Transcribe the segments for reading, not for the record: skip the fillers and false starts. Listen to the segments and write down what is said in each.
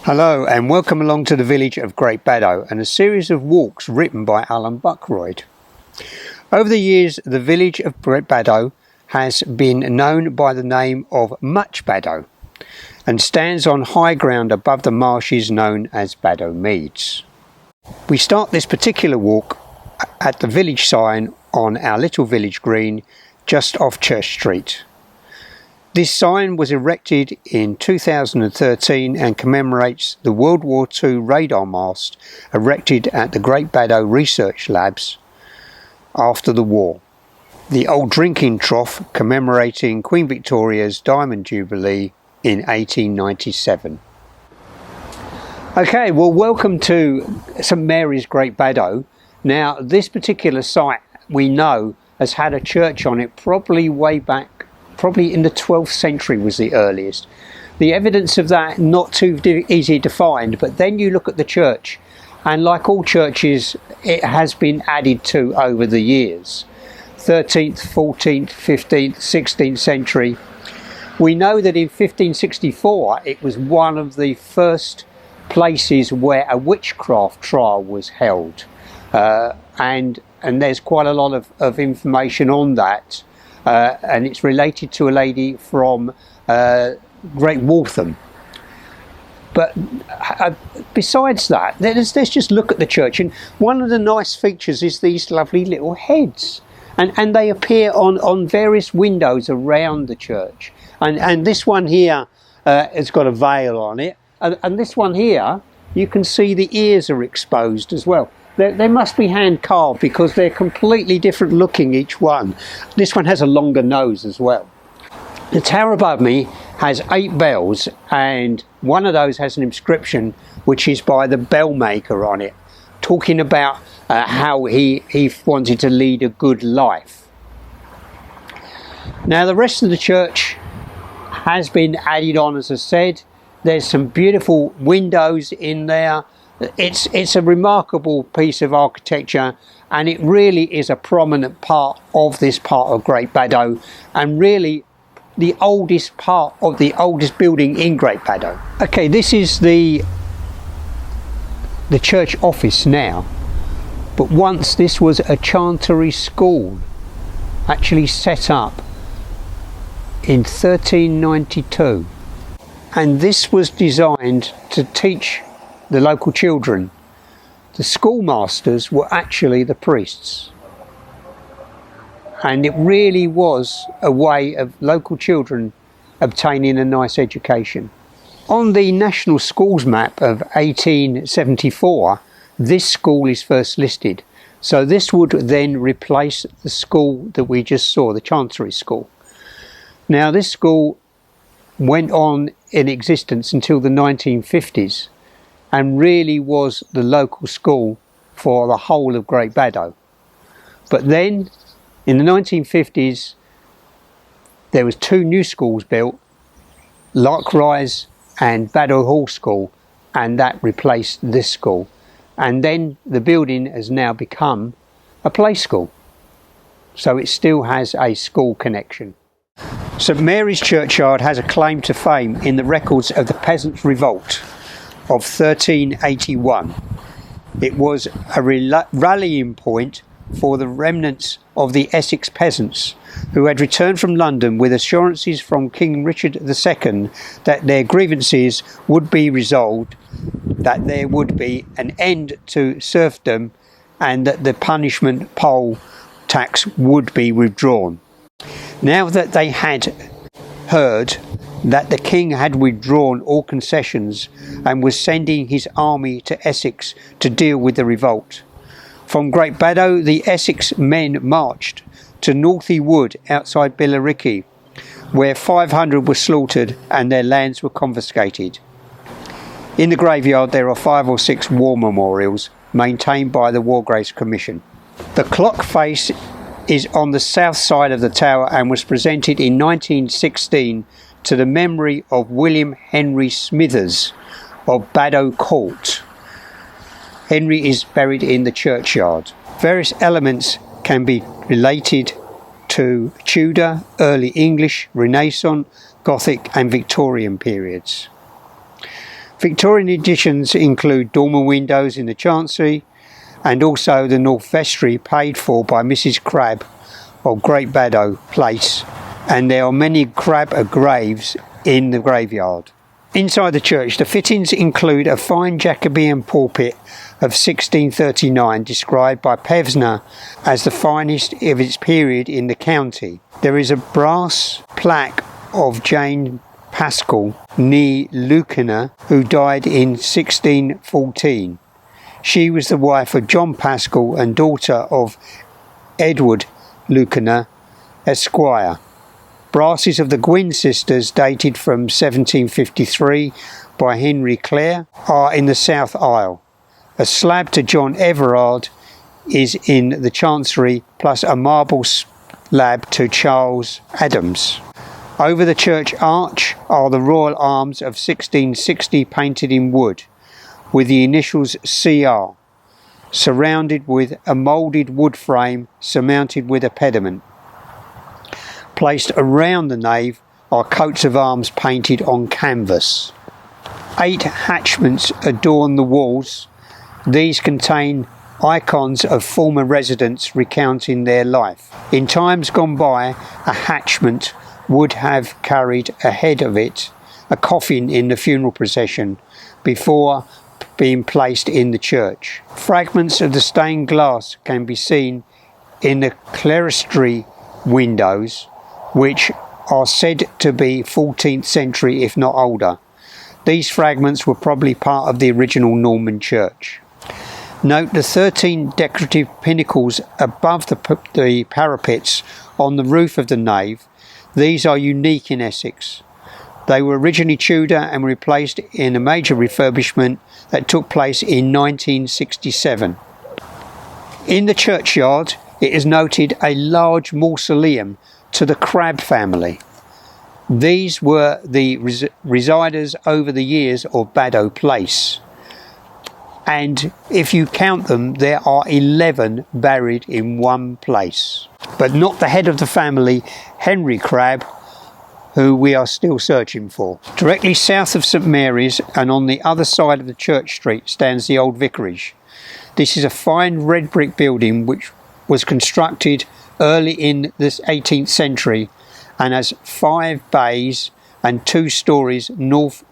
Hello and welcome along to the village of Great Baddow and a series of walks written by Allen Buckroyd. Over the years, the village of Great Baddow has been known by the name of Much Bado and stands on high ground above the marshes known as Bado Meads. We start this particular walk at the village sign on our little village green just off Church Street. This sign was erected in 2013 and commemorates the World War II radar mast erected at the Great Baddow Research Labs after the war. The old drinking trough commemorating Queen Victoria's Diamond Jubilee in 1897. Okay, well, welcome to St Mary's Great Baddow. Now, this particular site we know has had a church on it probably way back. Probably in the 12th century was the earliest. The evidence of that not too easy to find, but then you look at the church and like all churches it has been added to over the years. 13th, 14th, 15th, 16th century. We know that in 1564 it was one of the first places where a witchcraft trial was held, and there's quite a lot of information on that. And it's related to a lady from Great Waltham. But besides that, let's just look at the church. And one of the nice features is these lovely little heads. And they appear on various windows around the church. And this one here has got a veil on it. And this one here, you can see the ears are exposed as well. They must be hand carved because they're completely different looking, each one. This one has a longer nose as well. The tower above me has 8 bells, and one of those has an inscription which is by the bell maker on it, talking about how he wanted to lead a good life. Now the rest of the church has been added on, as I said. There's some beautiful windows in there. It's a remarkable piece of architecture, and it really is a prominent part of this part of Great Baddow, and really the oldest part of the oldest building in Great Baddow. Okay, this is the church office now, but once this was a chantry school, actually set up in 1392, and this was designed to teach the local children. The schoolmasters were actually the priests, and it really was a way of local children obtaining a nice education. On the National Schools Map of 1874, this school is first listed, so this would then replace the school that we just saw, the Chancery School. Now this school went on in existence until the 1950s and really was the local school for the whole of Great Baddow. But then in the 1950s there was 2 new schools built, Larkrise and Bado Hall School, and that replaced this school, and then the building has now become a play school, so it still has a school connection. St Mary's Churchyard has a claim to fame in the records of the Peasants' Revolt of 1381. It was a rallying point for the remnants of the Essex peasants who had returned from London with assurances from King Richard II that their grievances would be resolved, that there would be an end to serfdom, and that the punishment poll tax would be withdrawn. Now that they had heard that the king had withdrawn all concessions and was sending his army to Essex to deal with the revolt, from Great Baddow the Essex men marched to Northey Wood outside Billericay, where 500 were slaughtered and their lands were confiscated. In the graveyard there are 5 or 6 war memorials maintained by the War Graves Commission. The clock face is on the south side of the tower and was presented in 1916 to the memory of William Henry Smithers of Bado Court. Henry is buried in the churchyard. Various elements can be related to Tudor, Early English, Renaissance, Gothic and Victorian periods. Victorian additions include dormer windows in the Chancery and also the North Vestry paid for by Mrs Crabbe of Great Baddow Place, and there are many Crabbe graves in the graveyard. Inside the church, the fittings include a fine Jacobean pulpit of 1639 described by Pevsner as the finest of its period in the county. There is a brass plaque of Jane Pascal, née Lucaner, who died in 1614. She was the wife of John Pascal and daughter of Edward Lucaner, Esquire. Brasses of the Gwynn sisters, dated from 1753 by Henry Clare, are in the south aisle. A slab to John Everard is in the Chancery, plus a marble slab to Charles Adams. Over the church arch are the royal arms of 1660 painted in wood, with the initials CR, surrounded with a moulded wood frame surmounted with a pediment. Placed around the nave are coats of arms painted on canvas. 8 hatchments adorn the walls. These contain icons of former residents recounting their life. In times gone by, a hatchment would have carried ahead of it a coffin in the funeral procession before being placed in the church. Fragments of the stained glass can be seen in the clerestory windows, which are said to be 14th century if not older. These fragments were probably part of the original Norman church. Note the 13 decorative pinnacles above the parapets on the roof of the nave. These are unique in Essex. They were originally Tudor and were replaced in a major refurbishment that took place in 1967. In the churchyard, it is noted a large mausoleum to the Crabbe family. These were the residers over the years of Bado Place. And if you count them, there are 11 buried in one place. But not the head of the family, Henry Crabbe, who we are still searching for. Directly south of St Mary's and on the other side of the church street stands the old vicarage. This is a fine red brick building which was constructed early in the 18th century and has 5 bays and 2 stories north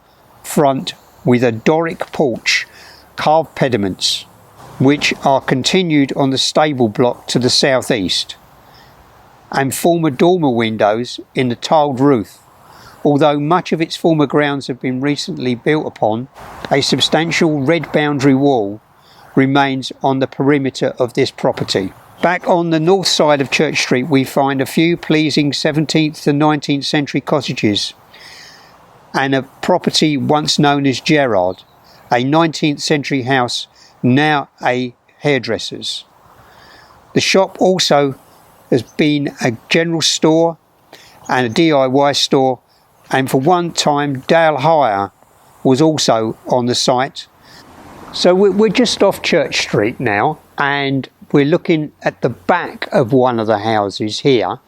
front with a Doric porch, carved pediments, which are continued on the stable block to the southeast, and former dormer windows in the tiled roof. Although much of its former grounds have been recently built upon, a substantial red boundary wall remains on the perimeter of this property. Back on the north side of Church Street we find a few pleasing 17th to 19th century cottages and a property once known as Gerard, a 19th century house, now a hairdresser's. The shop also has been a general store and a DIY store, and for one time Dale Hire was also on the site. So we're just off Church Street now, and we're looking at the back of one of the houses here.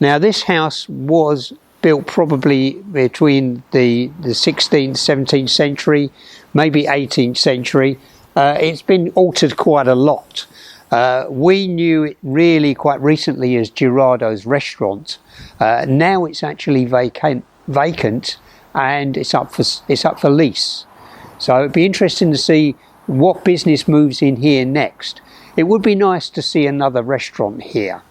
Now this house was built probably between the 16th, 17th century, maybe 18th century. It's been altered quite a lot. We knew it really quite recently as Girardo's restaurant. Now it's actually vacant and it's up for lease. So it'd be interesting to see what business moves in here next. It would be nice to see another restaurant here.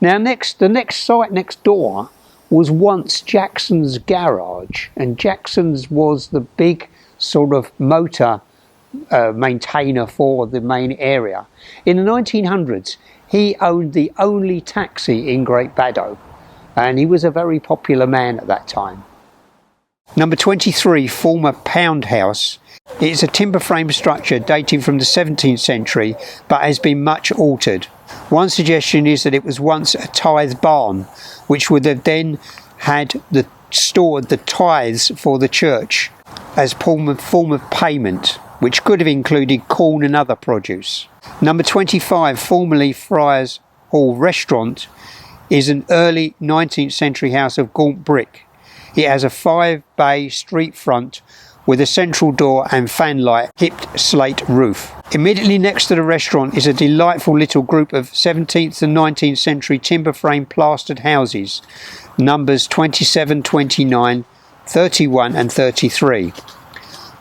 Now the next site next door was once Jackson's garage, and Jackson's was the big sort of motor maintainer for the main area. In the 1900s he owned the only taxi in Great Baddow, and he was a very popular man at that time. Number 23, former Pound House. It is a timber frame structure dating from the 17th century but has been much altered. One suggestion is that it was once a tithe barn, which would have then had stored the tithes for the church as form of payment, which could have included corn and other produce. Number 25, formerly Friars Hall Restaurant, is an early 19th century house of gaunt brick. It has a 5-bay street front with a central door and fanlight hipped slate roof. Immediately next to the restaurant is a delightful little group of 17th and 19th century timber frame plastered houses, numbers 27, 29, 31 and 33.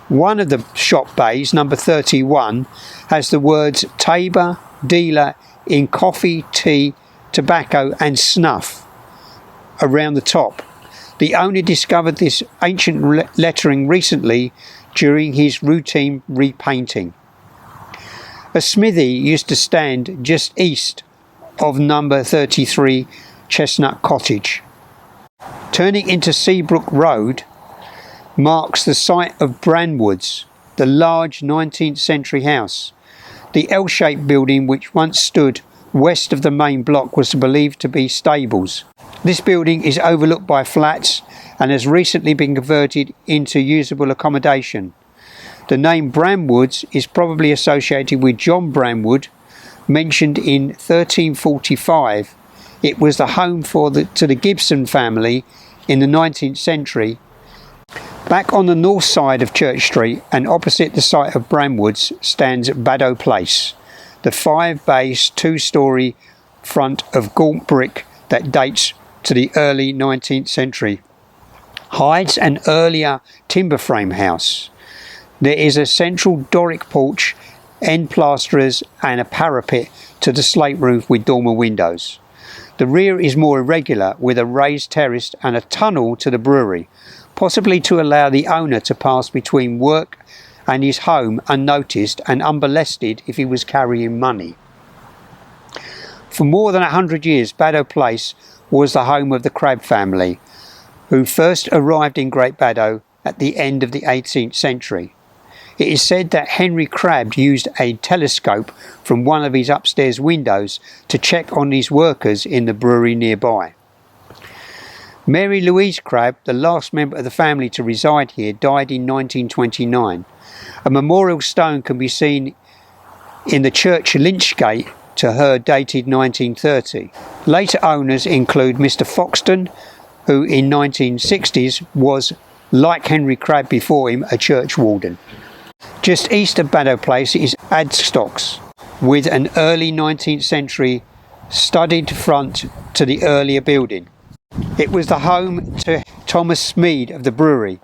One of the shop bays, number 31, has the words Tabor Dealer in Coffee, Tea, Tobacco and Snuff around the top. The owner discovered this ancient lettering recently during his routine repainting. A smithy used to stand just east of number 33 Chestnut Cottage. Turning into Seabrook Road marks the site of Branwoods, the large 19th century house. The L-shaped building which once stood west of the main block was believed to be stables. This building is overlooked by flats and has recently been converted into usable accommodation. The name Branwoods is probably associated with John Branwood, mentioned in 1345. It was the home to the Gibson family in the 19th century. Back on the north side of Church Street and opposite the site of Branwoods stands Bado Place, the 5-base 2-storey front of gaunt brick that dates to the early 19th century. Hides an earlier timber frame house. There is a central Doric porch, end plasterers and a parapet to the slate roof with dormer windows. The rear is more irregular with a raised terrace and a tunnel to the brewery, possibly to allow the owner to pass between work and his home unnoticed and unmolested if he was carrying money. For more than 100 years, Bado Place was the home of the Crab family, who first arrived in Great Baddow at the end of the 18th century. It is said that Henry Crabbe used a telescope from one of his upstairs windows to check on his workers in the brewery nearby. Mary Louise Crabbe, the last member of the family to reside here, died in 1929. A memorial stone can be seen in the church lynchgate to her dated 1930. Later owners include Mr. Foxton, who in 1960s was, like Henry Crabbe before him, a church warden. Just east of Bado Place is Adstocks, with an early 19th century studded front to the earlier building. It was the home to Thomas Smead of the brewery.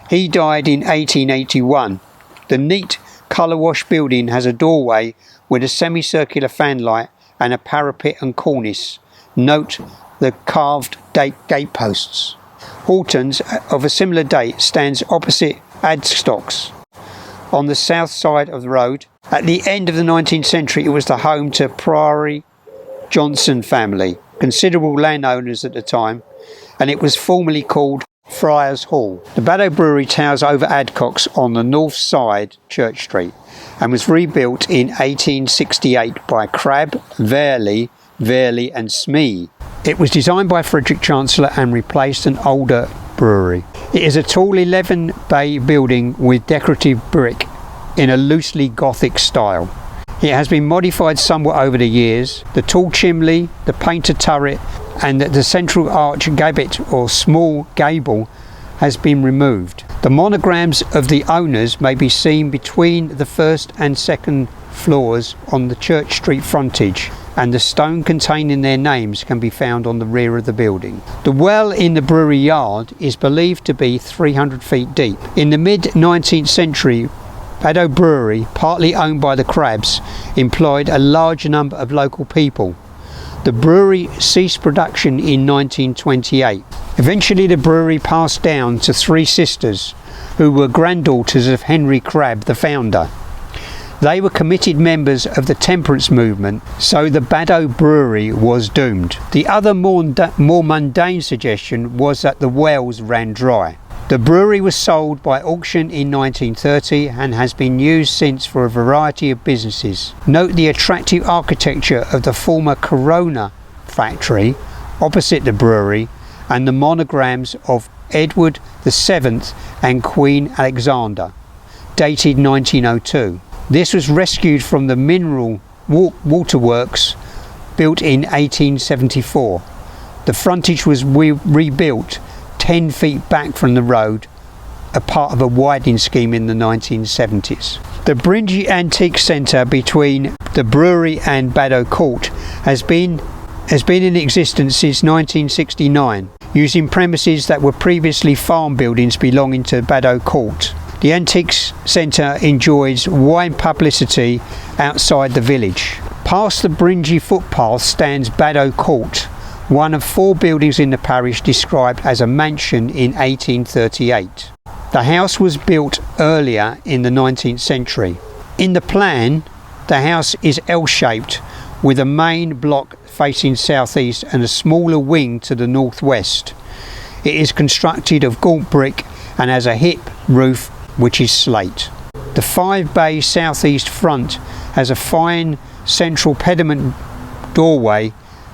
He died in 1881. The neat colour-wash building has a doorway with a semicircular fanlight and a parapet and cornice. Note the carved gateposts. Horton's, of a similar date, stands opposite Adstocks on the south side of the road. At the end of the 19th century, it was the home to Priory Johnson family, considerable landowners at the time, and it was formerly called Friars Hall. The Bado Brewery towers over Adstocks on the north side, Church Street, and was rebuilt in 1868 by Crabbe, Varley and Smee. It was designed by Frederick Chancellor and replaced an older brewery. It is a tall 11-bay building with decorative brick in a loosely Gothic style. It has been modified somewhat over the years. The tall chimney, the painted turret and the central arch gabbet or small gable has been removed. The monograms of the owners may be seen between the first and second floors on the Church Street frontage, and the stone containing their names can be found on the rear of the building. The well in the brewery yard is believed to be 300 feet deep. In the mid-19th century, Bado Brewery, partly owned by the Crabbes, employed a large number of local people. The brewery ceased production in 1928. Eventually the brewery passed down to 3 sisters, who were granddaughters of Henry Crabbe, the founder. They were committed members of the temperance movement, so the Bado Brewery was doomed. The other more mundane suggestion was that the wells ran dry. The brewery was sold by auction in 1930 and has been used since for a variety of businesses. Note the attractive architecture of the former Corona factory opposite the brewery and the monograms of Edward VII and Queen Alexander, dated 1902. This was rescued from the mineral waterworks built in 1874. The frontage was rebuilt 10 feet back from the road a part of a widening scheme in the 1970s. The Bringy Antique Centre between the brewery and Bado Court has been in existence since 1969, using premises that were previously farm buildings belonging to Bado Court. The Antiques Centre enjoys wide publicity outside the village. Past the Bringy footpath stands Bado Court, one of 4 buildings in the parish described as a mansion in 1838. The house was built earlier in the 19th century. In the plan, the house is L-shaped with a main block facing southeast and a smaller wing to the northwest. It is constructed of gaunt brick and has a hip roof which is slate. The 5-bay southeast front has a fine central pediment doorway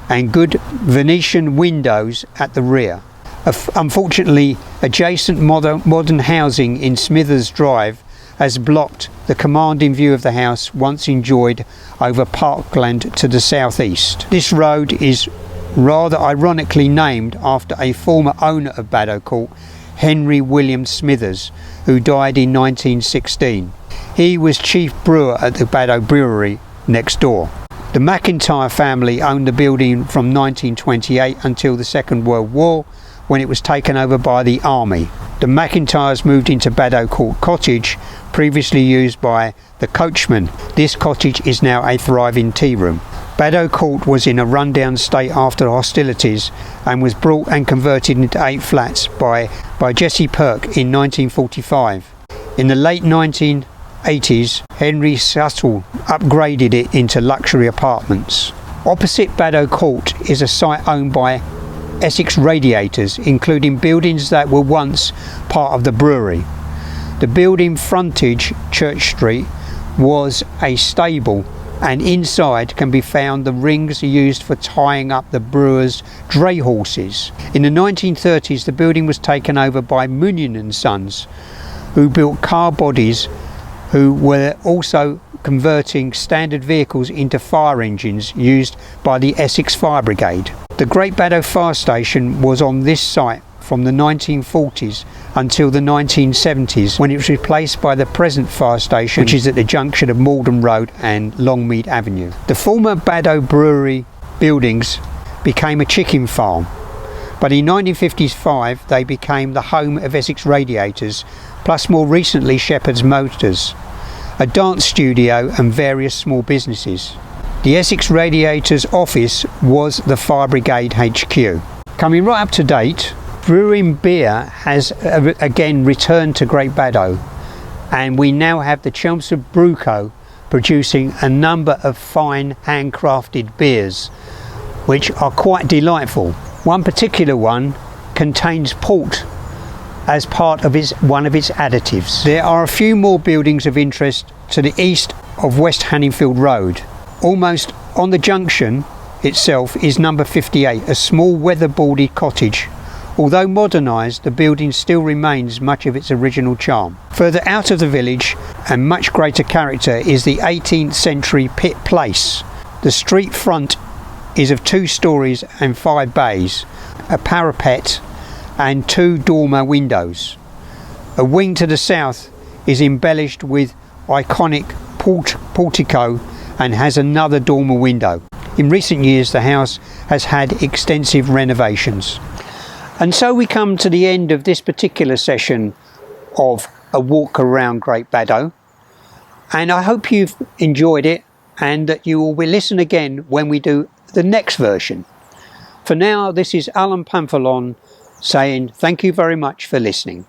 and good Venetian windows at the rear. Unfortunately, adjacent modern housing in Smithers Drive has blocked the commanding view of the house once enjoyed over parkland to the southeast. This road is rather ironically named after a former owner of Bado Court, Henry William Smithers, who died in 1916. He was chief brewer at the Bado Brewery next door. The McIntyre family owned the building from 1928 until the Second World War, when it was taken over by the army. The McIntyres moved into Bado Court Cottage, previously used by the coachman. This cottage is now a thriving tea room. Bado Court was in a rundown state after hostilities and was brought and converted into 8 flats by Jesse Perk in 1945. In the late 1980s, Henry Suttle upgraded it into luxury apartments. Opposite Bado Court is a site owned by Essex Radiators, including buildings that were once part of the brewery. The building frontage, Church Street, was a stable, and inside can be found the rings used for tying up the brewer's dray horses. In the 1930s, the building was taken over by Munion & Sons, who built car bodies, who were also converting standard vehicles into fire engines used by the Essex Fire Brigade. The Great Baddow fire station was on this site from the 1940s until the 1970s, when it was replaced by the present fire station, which is at the junction of Malden Road and Longmead Avenue. The former Bado Brewery buildings became a chicken farm, but in 1955 they became the home of Essex Radiators, plus more recently Shepherd's Motors, a dance studio and various small businesses. The Essex Radiators office was the Fire Brigade HQ. Coming right up to date, brewing beer has again returned to Great Baddow, and we now have the Chelmsford Brew Co producing a number of fine handcrafted beers which are quite delightful. One particular one contains port as part of one of its additives. There are a few more buildings of interest to the east of West Hanningfield Road. Almost on the junction itself is number 58, a small weatherboarded cottage. Although modernised, the building still remains much of its original charm. Further out of the village and much greater character is the 18th century Pit Place. The street front is of 2 stories and 5 bays, a parapet and 2 dormer windows. A wing to the south is embellished with iconic portico and has another dormer window. In recent years the house has had extensive renovations. And so we come to the end of this particular session of a walk around Great Baddow, and I hope you've enjoyed it and that you will listen again when we do the next version. For now, this is Alan Pamphilon saying thank you very much for listening.